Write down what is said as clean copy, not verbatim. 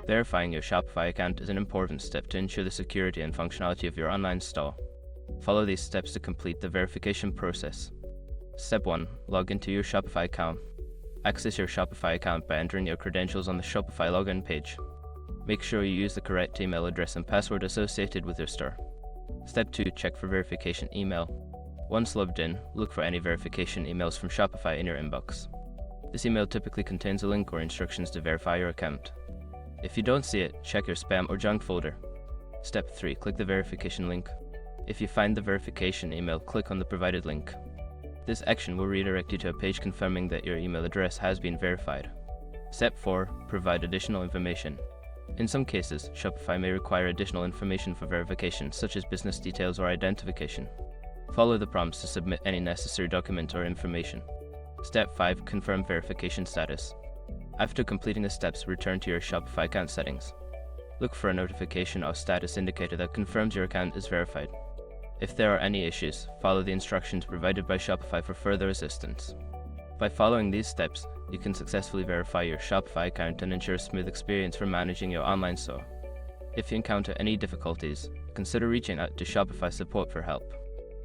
Verifying your Shopify account is an important step to ensure the security and functionality of your online store. Follow these steps to complete the verification process. Step 1. Log into your Shopify account. Access your Shopify account by entering your credentials on the Shopify login page. Make sure you use the correct email address and password associated with your store. Step 2. Check for verification email. Once logged in, look for any verification emails from Shopify in your inbox. This email typically contains a link or instructions to verify your account. If you don't see it, check your spam or junk folder. Step 3. Click the verification link. If you find the verification email, click on the provided link. This action will redirect you to a page confirming that your email address has been verified. Step 4. Provide additional information. In some cases, Shopify may require additional information for verification, such as business details or identification. Follow the prompts to submit any necessary document or information. Step 5. Confirm verification status. After completing the steps, return to your Shopify account settings. Look for a notification or status indicator that confirms your account is verified. If there are any issues, follow the instructions provided by Shopify for further assistance. By following these steps, you can successfully verify your Shopify account and ensure a smooth experience for managing your online store. If you encounter any difficulties, consider reaching out to Shopify support for help.